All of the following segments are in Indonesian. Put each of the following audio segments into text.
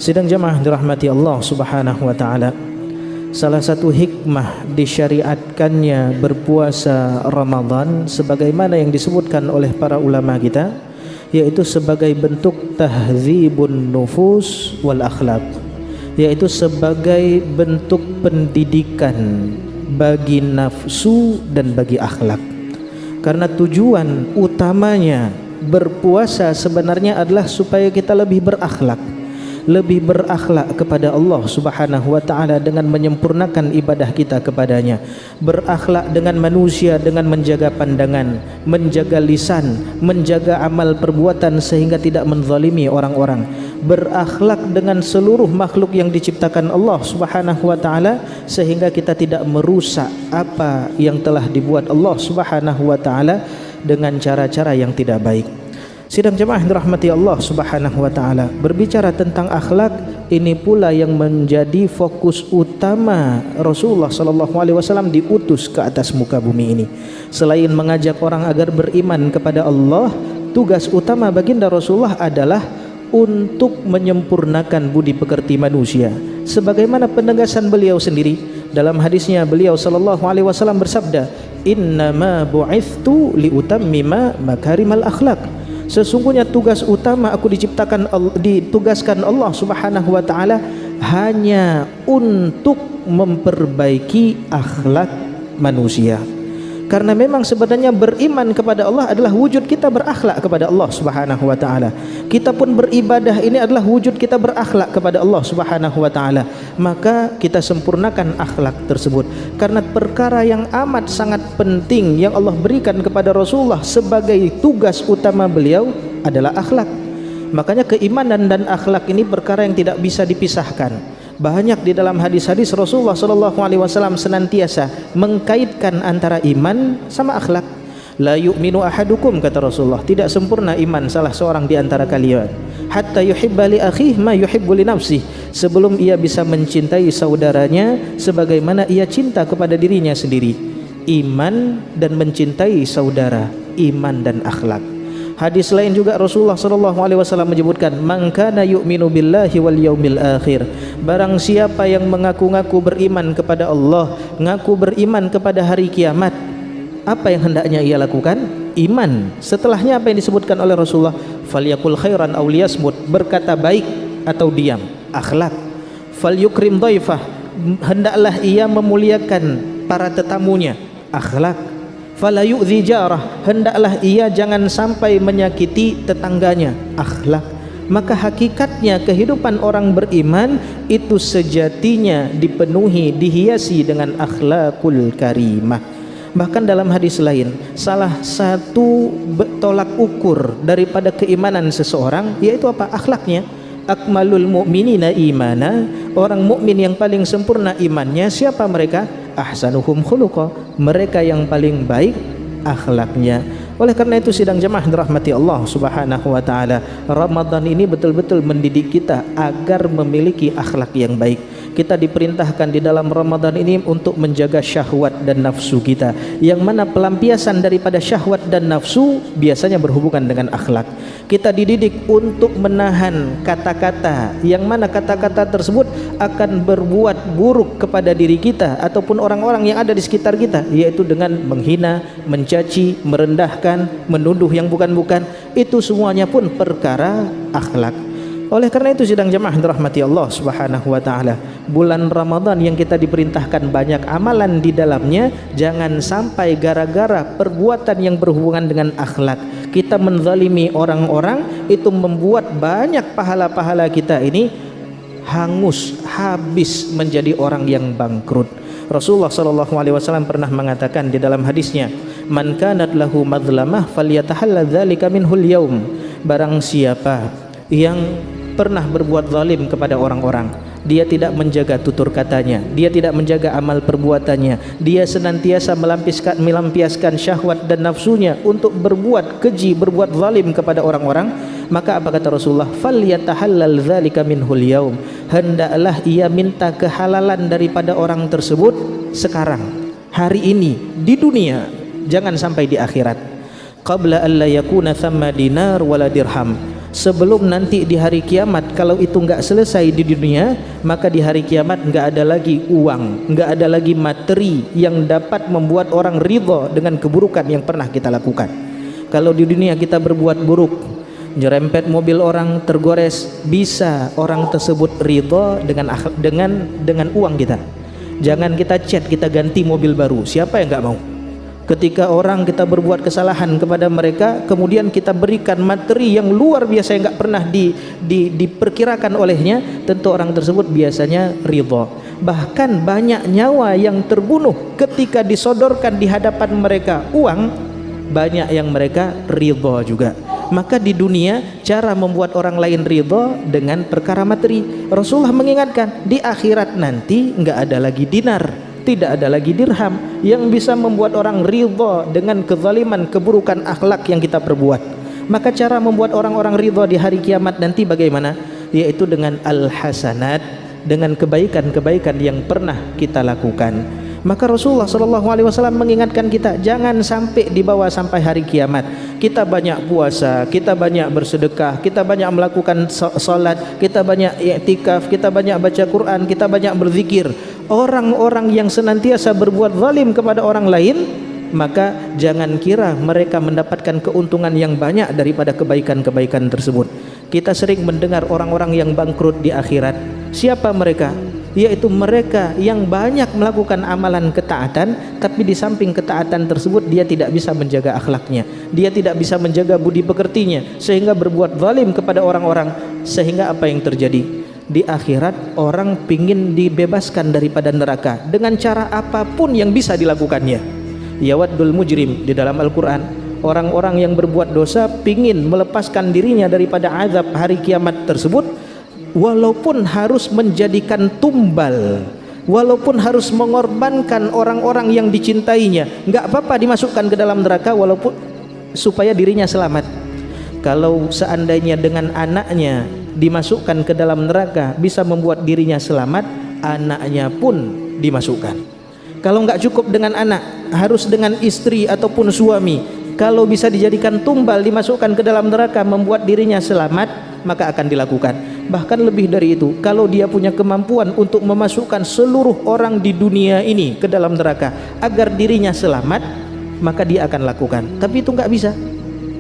Sidang jamaah dirahmati Allah Subhanahu wa taala. Salah satu hikmah disyariatkannya berpuasa Ramadan sebagaimana yang disebutkan oleh para ulama kita, yaitu sebagai bentuk tahdzibun nufus wal akhlaq, yaitu sebagai bentuk pendidikan bagi nafsu dan bagi akhlak. Karena tujuan utamanya berpuasa sebenarnya adalah supaya kita lebih berakhlak kepada Allah Subhanahu wa taala dengan menyempurnakan ibadah kita kepadanya, berakhlak dengan manusia dengan menjaga pandangan, menjaga lisan, menjaga amal perbuatan sehingga tidak menzalimi orang-orang, berakhlak dengan seluruh makhluk yang diciptakan Allah Subhanahu wa taala sehingga kita tidak merusak apa yang telah dibuat Allah Subhanahu wa taala dengan cara-cara yang tidak baik. Sidang jemaah dirahmati Allah Subhanahu wa taala, berbicara tentang akhlak ini pula yang menjadi fokus utama Rasulullah sallallahu alaihi wasallam diutus ke atas muka bumi ini. Selain mengajak orang agar beriman kepada Allah, tugas utama baginda Rasulullah adalah untuk menyempurnakan budi pekerti manusia. Sebagaimana penegasan beliau sendiri dalam hadisnya, beliau sallallahu alaihi wasallam bersabda, "Innama bu'ithtu liutammima makarimal akhlak." Sesungguhnya tugas utama aku ditugaskan Allah Subhanahu wa taala hanya untuk memperbaiki akhlak manusia. Karena memang sebenarnya beriman kepada Allah adalah wujud kita berakhlak kepada Allah Subhanahu wa taala. Kita pun beribadah ini adalah wujud kita berakhlak kepada Allah Subhanahu wa taala. Maka kita sempurnakan akhlak tersebut. Karena perkara yang amat sangat penting yang Allah berikan kepada Rasulullah sebagai tugas utama beliau adalah akhlak. Makanya keimanan dan akhlak ini perkara yang tidak bisa dipisahkan. Banyak di dalam hadis-hadis Rasulullah sallallahu alaihi wasallam senantiasa mengkaitkan antara iman sama akhlak. La yu'minu ahadukum, kata Rasulullah, tidak sempurna iman salah seorang di antara kalian hatta yuhibba li akhihi ma yuhibbu li nafsihi, sebelum ia bisa mencintai saudaranya sebagaimana ia cinta kepada dirinya sendiri. Iman dan mencintai saudara, iman dan akhlak. Hadis lain juga Rasulullah sallallahu alaihi wasallam menyebutkan, "Man kana yu'minu billahi wal yaumil akhir." Barang siapa yang mengaku-ngaku beriman kepada Allah, ngaku beriman kepada hari kiamat, apa yang hendaknya ia lakukan? Iman. Setelahnya apa yang disebutkan oleh Rasulullah? Falyakul khairan aw liyasmut, berkata baik atau diam, akhlak. Falyukrim dhaifah, hendaklah ia memuliakan para tetamunya, akhlak. Fala yu'dzi jarah, hendaklah ia jangan sampai menyakiti tetangganya, akhlak. Maka hakikatnya kehidupan orang beriman itu sejatinya dipenuhi, dihiasi dengan akhlakul karimah. Bahkan dalam hadis lain, salah satu tolak ukur daripada keimanan seseorang yaitu apa? Akhlaknya. Akmalul mu'minina imana, orang mukmin yang paling sempurna imannya siapa mereka? Ahsanuhum khuluqa, mereka yang paling baik akhlaknya. Oleh karena itu sidang jemaah dirahmati Allah Subhanahu wa taala, Ramadan ini betul-betul mendidik kita agar memiliki akhlak yang baik. Kita diperintahkan di dalam Ramadan ini untuk menjaga syahwat dan nafsu kita, yang mana pelampiasan daripada syahwat dan nafsu biasanya berhubungan dengan akhlak. Kita dididik untuk menahan kata-kata yang mana kata-kata tersebut akan berbuat buruk kepada diri kita ataupun orang-orang yang ada di sekitar kita, yaitu dengan menghina, mencaci, merendahkan, menuduh yang bukan-bukan. Itu semuanya pun perkara akhlak. Oleh karena itu sidang jemaah dirahmati Allah Subhanahu wa taala, bulan Ramadan yang kita diperintahkan banyak amalan di dalamnya, jangan sampai gara-gara perbuatan yang berhubungan dengan akhlak kita menzalimi orang-orang, itu membuat banyak pahala-pahala kita ini hangus, habis, menjadi orang yang bangkrut. Rasulullah sallallahu alaihi wasallam pernah mengatakan di dalam hadisnya, "Man kanat lahu madlamah falyatahalla dzalika minhul yaum." Barang siapa yang pernah berbuat zalim kepada orang-orang, dia tidak menjaga tutur katanya, dia tidak menjaga amal perbuatannya, dia senantiasa melampiaskan syahwat dan nafsunya untuk berbuat keji, berbuat zalim kepada orang-orang, maka apa kata Rasulullah? Falyatahallal dzalika minhul yaum, hendaklah ia minta kehalalan daripada orang tersebut sekarang, hari ini, di dunia, jangan sampai di akhirat. Qabla an la yakuna thamma dinar wala dirham, sebelum nanti di hari kiamat. Kalau itu enggak selesai di dunia, maka di hari kiamat enggak ada lagi uang, enggak ada lagi materi yang dapat membuat orang ridha dengan keburukan yang pernah kita lakukan. Kalau di dunia kita berbuat buruk, nyerempet mobil orang tergores, bisa orang tersebut ridha dengan uang kita. Jangan kita chat, kita ganti mobil baru, siapa yang enggak mau? Ketika orang kita berbuat kesalahan kepada mereka, kemudian kita berikan materi yang luar biasa yang enggak pernah diperkirakan olehnya, tentu orang tersebut biasanya ridha. Bahkan banyak nyawa yang terbunuh ketika disodorkan di hadapan mereka uang, banyak yang mereka ridha juga. Maka di dunia cara membuat orang lain ridha dengan perkara materi. Rasulullah mengingatkan, di akhirat nanti enggak ada lagi dinar, tidak ada lagi dirham yang bisa membuat orang ridha dengan kezaliman, keburukan akhlak yang kita perbuat. Maka cara membuat orang-orang ridha di hari kiamat nanti bagaimana? Yaitu dengan al-hasanat, dengan kebaikan-kebaikan yang pernah kita lakukan. Maka Rasulullah SAW mengingatkan kita, jangan sampai dibawa sampai hari kiamat kita banyak puasa, kita banyak bersedekah, kita banyak melakukan salat, kita banyak i'tikaf, kita banyak baca Quran, kita banyak berzikir. Orang-orang yang senantiasa berbuat zalim kepada orang lain, maka jangan kira mereka mendapatkan keuntungan yang banyak daripada kebaikan-kebaikan tersebut. Kita sering mendengar orang-orang yang bangkrut di akhirat. Siapa mereka? Yaitu mereka yang banyak melakukan amalan ketaatan, tapi di samping ketaatan tersebut dia tidak bisa menjaga akhlaknya, dia tidak bisa menjaga budi pekertinya, sehingga berbuat zalim kepada orang-orang. Sehingga apa yang terjadi? Di akhirat orang pingin dibebaskan daripada neraka dengan cara apapun yang bisa dilakukannya. Yawaddul mujrim di dalam Al-Quran, orang-orang yang berbuat dosa pingin melepaskan dirinya daripada azab hari kiamat tersebut, walaupun harus menjadikan tumbal, walaupun harus mengorbankan orang-orang yang dicintainya, enggak apa-apa dimasukkan ke dalam neraka walaupun supaya dirinya selamat. Kalau seandainya dengan anaknya dimasukkan ke dalam neraka bisa membuat dirinya selamat, anaknya pun dimasukkan. Kalau enggak cukup dengan anak, harus dengan istri ataupun suami. Kalau bisa dijadikan tumbal dimasukkan ke dalam neraka membuat dirinya selamat, maka akan dilakukan. Bahkan lebih dari itu, kalau dia punya kemampuan untuk memasukkan seluruh orang di dunia ini ke dalam neraka agar dirinya selamat, maka dia akan lakukan. Tapi itu enggak bisa.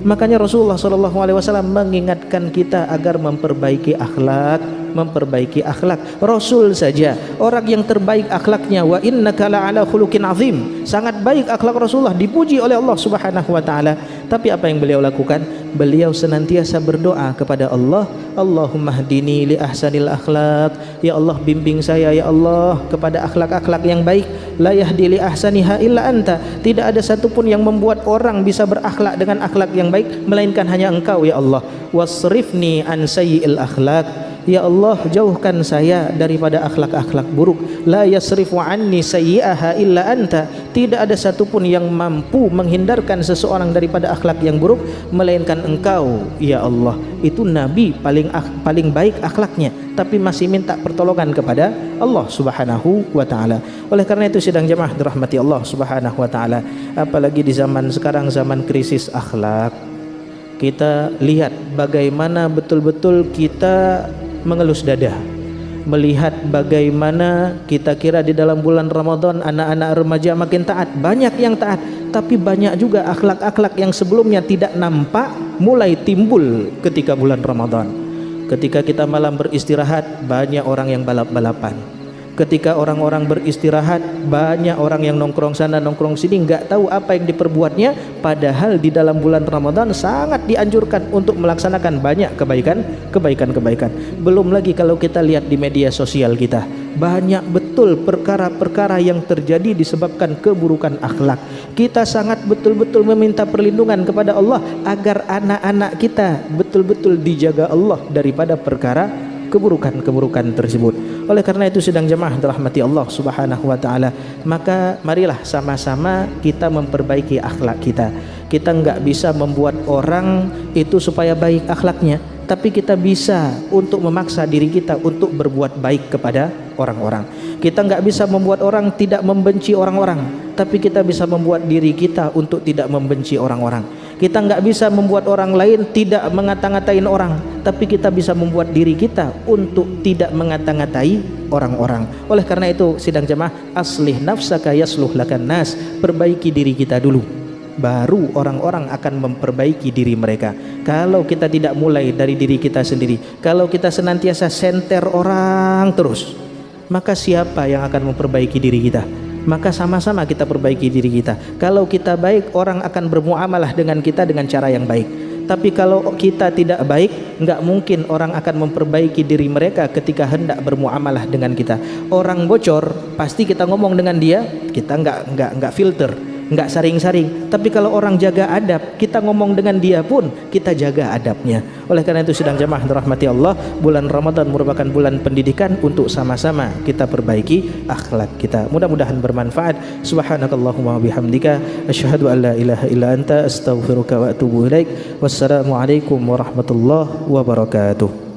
Makanya Rasulullah SAW mengingatkan kita agar memperbaiki akhlak, memperbaiki akhlak. Rasul saja orang yang terbaik akhlaknya, wa innaka la'ala khuluqin azim, sangat baik akhlak Rasulullah, dipuji oleh Allah Subhanahu wa taala. Tapi apa yang beliau lakukan? Beliau senantiasa berdoa kepada Allah, Allahumma hdini li ahsanil akhlaq, ya Allah bimbing saya ya Allah kepada akhlak-akhlak yang baik. La yahdi li ahsaniha illa anta, tidak ada satupun yang membuat orang bisa berakhlak dengan akhlak yang baik melainkan hanya Engkau ya Allah. Wasrifni an sayyi'il akhlaq, ya Allah jauhkan saya daripada akhlak-akhlak buruk. La yasrifu anni sayyi'aha illa anta, tidak ada satupun yang mampu menghindarkan seseorang daripada akhlak yang buruk melainkan Engkau ya Allah. Itu Nabi paling baik akhlaknya, tapi masih minta pertolongan kepada Allah Subhanahu wa taala. Oleh karena itu sidang jemaah dirahmati Allah Subhanahu wa taala, apalagi di zaman sekarang, zaman krisis akhlak, kita lihat bagaimana betul-betul kita mengelus dada melihat bagaimana kita kira di dalam bulan Ramadan anak-anak remaja makin taat, banyak yang taat, tapi banyak juga akhlak-akhlak yang sebelumnya tidak nampak mulai timbul ketika bulan Ramadan. Ketika kita malam beristirahat, banyak orang yang balap-balapan. Ketika orang-orang beristirahat, banyak orang yang nongkrong sana nongkrong sini, enggak tahu apa yang diperbuatnya, padahal di dalam bulan Ramadan sangat dianjurkan untuk melaksanakan banyak kebaikan. Belum lagi kalau kita lihat di media sosial kita, banyak betul perkara-perkara yang terjadi disebabkan keburukan akhlak. Kita sangat betul-betul meminta perlindungan kepada Allah agar anak-anak kita betul-betul dijaga Allah daripada perkara keburukan-keburukan tersebut. Oleh karena itu sidang jemaah dirahmati Allah Subhanahu wa taala, maka marilah sama-sama kita memperbaiki akhlak kita. Kita enggak bisa membuat orang itu supaya baik akhlaknya, tapi kita bisa untuk memaksa diri kita untuk berbuat baik kepada orang-orang. Kita enggak bisa membuat orang tidak membenci orang-orang, tapi kita bisa membuat diri kita untuk tidak membenci orang-orang. Kita nggak bisa membuat orang lain tidak mengata-ngatain orang, tapi kita bisa membuat diri kita untuk tidak mengata-ngatai orang-orang. Oleh karena itu sidang jemaah, aslih nafsaka yasluh lakan nas, perbaiki diri kita dulu, baru orang-orang akan memperbaiki diri mereka. Kalau kita tidak mulai dari diri kita sendiri, kalau kita senantiasa senter orang terus, maka siapa yang akan memperbaiki diri kita? Maka sama-sama kita perbaiki diri kita. Kalau kita baik, orang akan bermuamalah dengan kita dengan cara yang baik. Tapi kalau kita tidak baik, nggak mungkin orang akan memperbaiki diri mereka ketika hendak bermuamalah dengan kita. Orang bocor, pasti kita ngomong dengan dia, kita nggak filter, nggak saring-saring. Tapi kalau orang jaga adab, kita ngomong dengan dia pun kita jaga adabnya. Oleh karena itu sidang jamaah dirahmati Allah, bulan Ramadan merupakan bulan pendidikan untuk sama-sama kita perbaiki akhlak kita. Mudah-mudahan bermanfaat. Subhanakallahumma wabihamdika, asyhadu an la ilaha illa anta, astaghfiruka wa atubu ilaik. Wassalamualaikum warahmatullahi wabarakatuh.